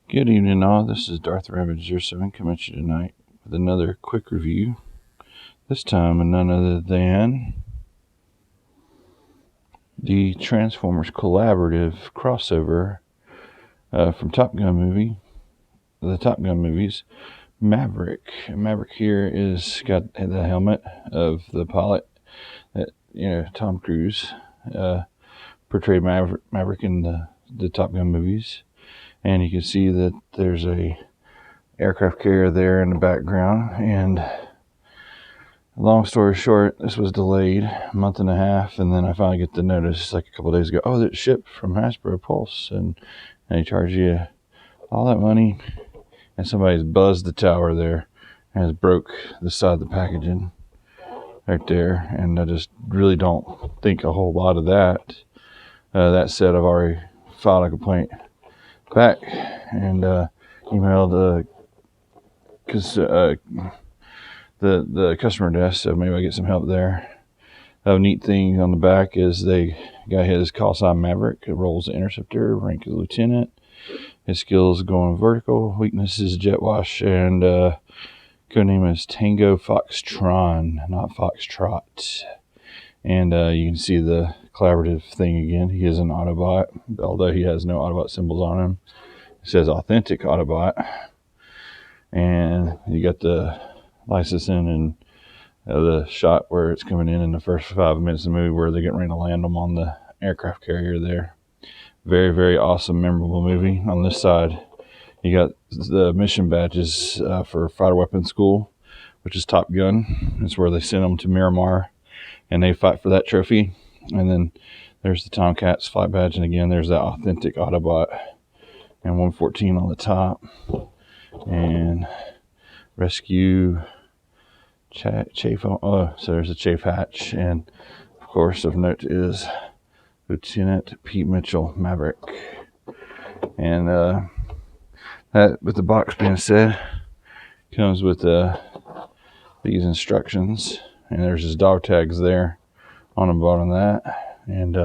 Good evening all, this is Darth Rabbit07 coming at you tonight with another quick review. This time of none other than the Transformers collaborative crossover from the Top Gun movies, Maverick. Maverick here is got the helmet of the pilot that, Tom Cruise portrayed Maverick in the Top Gun movies. And you can see that there's a aircraft carrier there in the background. And long story short, this was delayed a month and a half, and then I finally get the notice like a couple of days ago. Oh, that shipped from Hasbro Pulse, and they charge you all that money, and somebody's buzzed the tower there and has broke the side of the packaging right there. And I just really don't think a whole lot of that. That said, I've already filed a complaint back and emailed because the customer desk, so maybe I get some help there. A neat thing on the back is they got his call sign Maverick. It rolls the interceptor, rank is lieutenant. His skills going vertical, weakness is jet wash, and code name is Tango Foxtron, not Foxtrot. And you can see the collaborative thing again. He is an Autobot, although he has no Autobot symbols on him. It says authentic Autobot. And you got the licensing and the shot where it's coming in the first 5 minutes of the movie where they're getting ready to land them on the aircraft carrier there. Very, very awesome, memorable movie. On this side, you got the mission badges for Fighter Weapons School, which is Top Gun. It's where they send them to Miramar and they fight for that trophy. And then there's the Tomcat's flight badge, and again there's that authentic Autobot and 114 on the top. And rescue chafe so there's a chafe hatch, and of course of note is Lieutenant Pete Mitchell, Maverick. And that, with the box being said, comes with these instructions, and there's his dog tags there on the bottom of that. And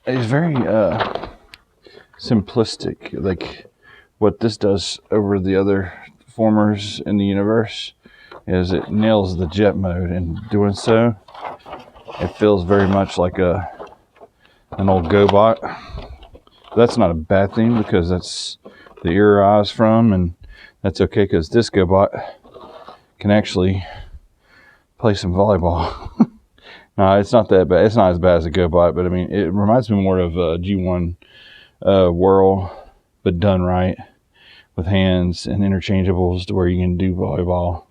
it's very simplistic. Like what this does over the other formers in the universe is it nails the jet mode, and doing so it feels very much like an old GoBot. That's not a bad thing because that's the era I was from, and that's okay because this GoBot can actually play some volleyball. No, it's not that bad. It's not as bad as a GoBot, but I mean, it reminds me more of a G1 Whirl, but done right with hands and interchangeables to where you can do volleyball.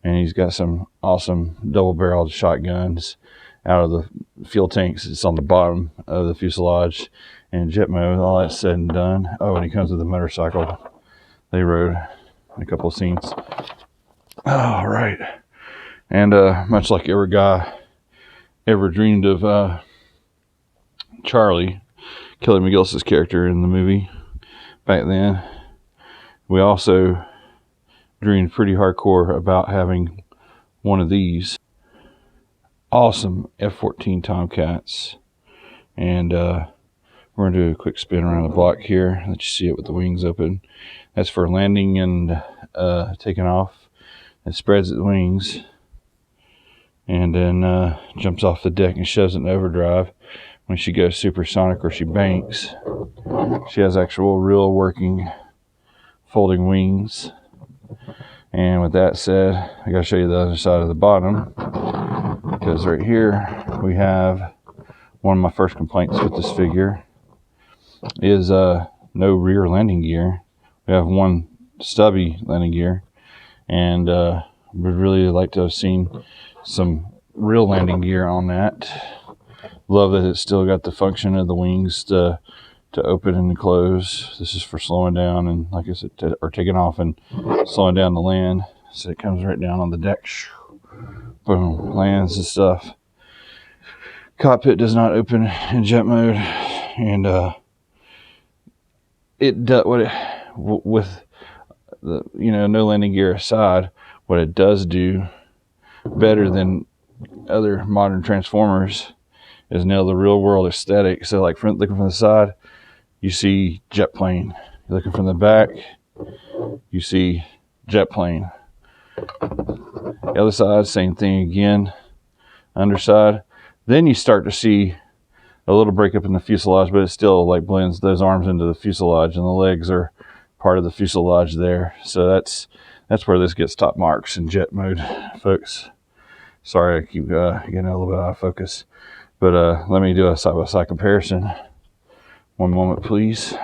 And he's got some awesome double-barreled shotguns out of the fuel tanks. It's on the bottom of the fuselage, and jet mode. All that's said and done. Oh, and he comes with a motorcycle they rode in a couple of scenes. All right. And much like every guy ever dreamed of Charlie, Kelly McGillis's character in the movie back then, we also dreamed pretty hardcore about having one of these awesome F-14 Tomcats. And we're going to do a quick spin around the block here. Let you see it with the wings open. That's for landing and taking off. It spreads its wings and then jumps off the deck and shoves it in overdrive. When she goes supersonic or she banks, she has actual real working folding wings. And with that said, I gotta show you the other side of the bottom, because right here we have one of my first complaints with this figure is no rear landing gear. We have one stubby landing gear, and would really like to have seen some real landing gear on that. Love that it's still got the function of the wings to open and close. This is for slowing down and, like I said, or taking off and slowing down the land. So it comes right down on the deck. Boom, lands and stuff. Cockpit does not open in jet mode, and it does what it with the no landing gear aside. What it does do better than other modern Transformers is nail the real world aesthetic. So like looking from the side, you see jet plane. You're looking from the back, you see jet plane. The other side, same thing again, underside. Then you start to see a little breakup in the fuselage, but it still like blends those arms into the fuselage, and the legs are part of the fuselage there. So that's where this gets top marks in jet mode, folks. Sorry, I keep getting a little bit out of focus, but let me do a side-by-side comparison. One moment, please.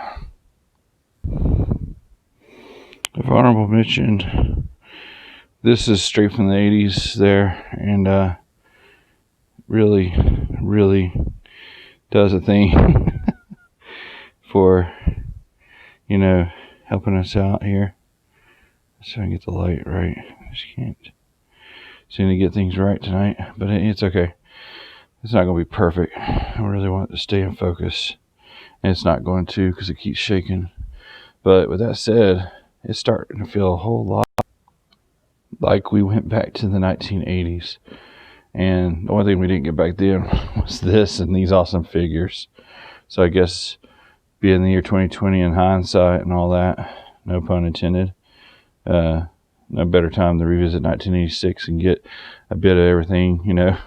If honorable mention, this is straight from the 80s there, and really does a thing for, you know, helping us out here. Let's try and get the light right. I just can't seem to get things right tonight, but it's okay. It's not going to be perfect. I really want it to stay in focus, and it's not going to because it keeps shaking. But with that said, it's starting to feel a whole lot like we went back to the 1980s. And the only thing we didn't get back then was this and these awesome figures. So I guess being the year 2020 in hindsight and all that, no pun intended, no better time to revisit 1986 and get a bit of everything, you know.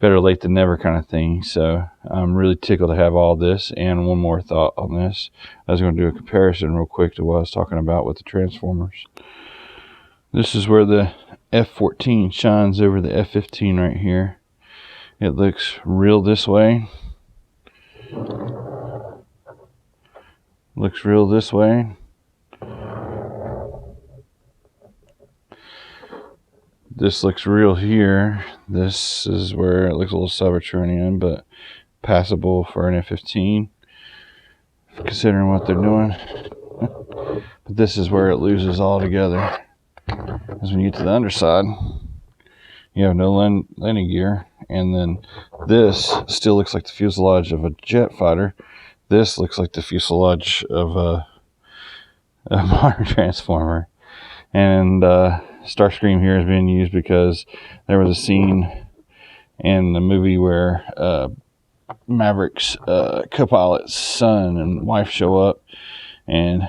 Better late than never kind of thing. So I'm really tickled to have all this. And one more thought on this. I was going to do a comparison real quick to what I was talking about with the Transformers. This is where the F-14 shines over the F-15 right here. It looks real this way. Looks real this way. This looks real here. This is where it looks a little Cybertronian, but passable for an F-15, considering what they're doing. But this is where it loses altogether. Because when you get to the underside, you have no landing gear, and then this still looks like the fuselage of a jet fighter. This looks like the fuselage of a modern Transformer. And Starscream here is being used because there was a scene in the movie where Maverick's co-pilot's son and wife show up, and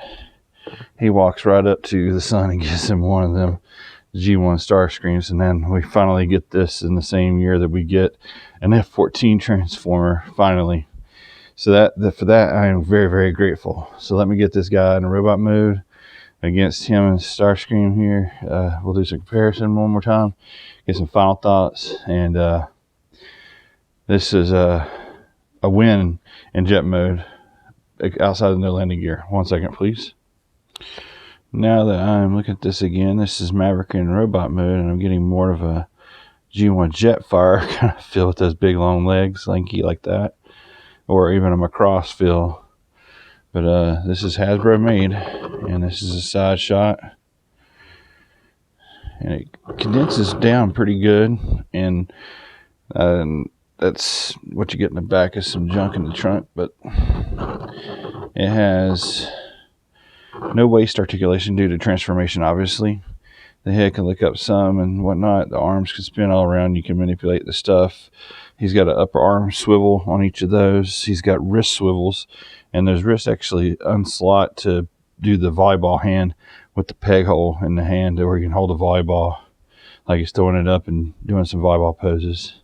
he walks right up to the son and gives him one of them G1 Starscreams. And then we finally get this in the same year that we get an F-14 Transformer, finally. So for that, I am very, very grateful. So let me get this guy in a robot mode against him and Starscream here. We'll do some comparison one more time, get some final thoughts, and this is a win in jet mode outside of no landing gear. 1 second, please. Now that I'm looking at this again, this is Maverick in robot mode, and I'm getting more of a G1 Jetfire kind of feel with those big long legs, lanky like that, or even a Macross feel. But this is Hasbro made, and this is a side shot, and it condenses down pretty good, and that's what you get in the back is some junk in the trunk. But it has no waist articulation due to transformation, obviously. The head can lick up some and whatnot. The arms can spin all around. You can manipulate the stuff. He's got an upper arm swivel on each of those. He's got wrist swivels, and those wrists actually unslot to do the volleyball hand with the peg hole in the hand where you can hold a volleyball like he's throwing it up and doing some volleyball poses.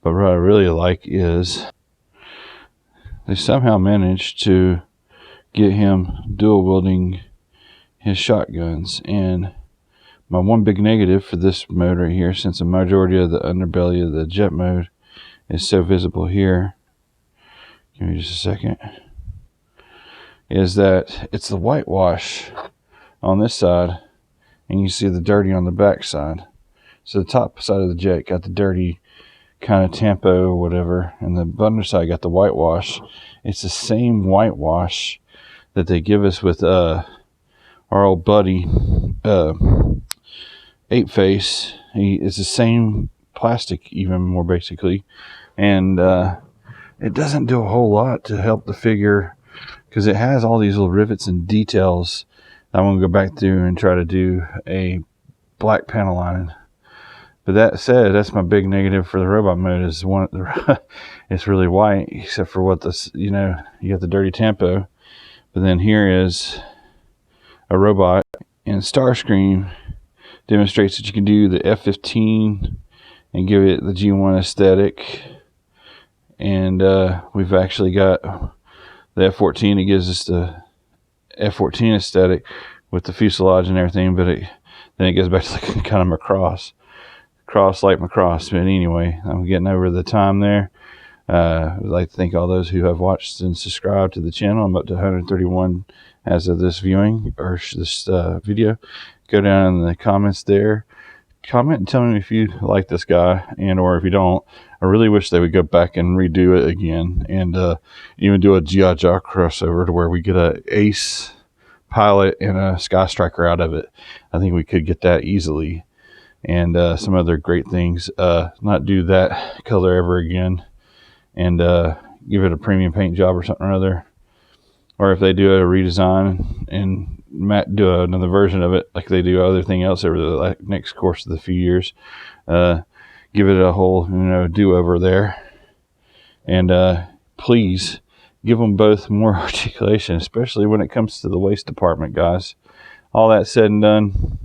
But what I really like is they somehow managed to get him dual wielding his shotguns. And my one big negative for this mode right here, since the majority of the underbelly of the jet mode is so visible here, give me just a second, is that it's the whitewash on this side, and you see the dirty on the back side. So the top side of the jet got the dirty kind of tampo or whatever, and the underside got the whitewash. It's the same whitewash that they give us with our old buddy Ape Face. It's the same plastic, even more basically, and it doesn't do a whole lot to help the figure because it has all these little rivets and details. I'm going to go back through and try to do a black panel lining. But that said, that's my big negative for the robot mode is one. It's really white, except for what this, you know, you got the dirty tempo. But then here is a robot, and Starscream demonstrates that you can do the F-15 and give it the G1 aesthetic. And we've actually got the F-14 that gives us the F-14 aesthetic with the fuselage and everything, but then it goes back to like kind of Macross like Macross. But anyway, I'm getting over the time there. I'd like to thank all those who have watched and subscribed to the channel. I'm up to 131 as of this viewing or this video. Go down in the comments there. Comment and tell me if you like this guy, and or if you don't. I really wish they would go back and redo it again, and even do a G.I. Joe crossover to where we get a Ace pilot and a Sky Striker out of it. I think we could get that easily, and some other great things. Not do that color ever again, and give it a premium paint job or something or other. Or if they do a redesign and do another version of it like they do everything else over the next course of the few years, give it a whole, you know, do-over there. And please give them both more articulation, especially when it comes to the waist department, guys. All that said and done,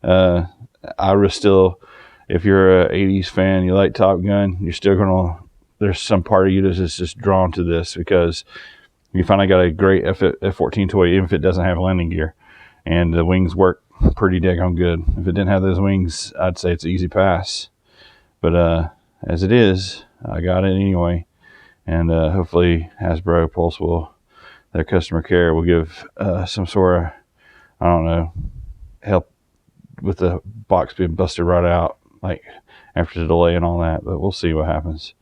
I still, if you're a 80s fan, you like Top Gun, you're still gonna, there's some part of you that's just drawn to this because you finally got a great F-14 toy, even if it doesn't have landing gear, and the wings work pretty daggone good. If it didn't have those wings, I'd say it's an easy pass. But as it is, I got it anyway, and hopefully Hasbro Pulse their customer care will give some sort of, I don't know, help with the box being busted right out, like after the delay and all that. But we'll see what happens.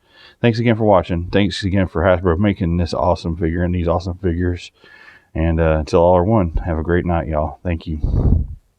Thanks again for watching. Thanks again for Hasbro making this awesome figure and these awesome figures. And until all are one, have a great night, y'all. Thank you.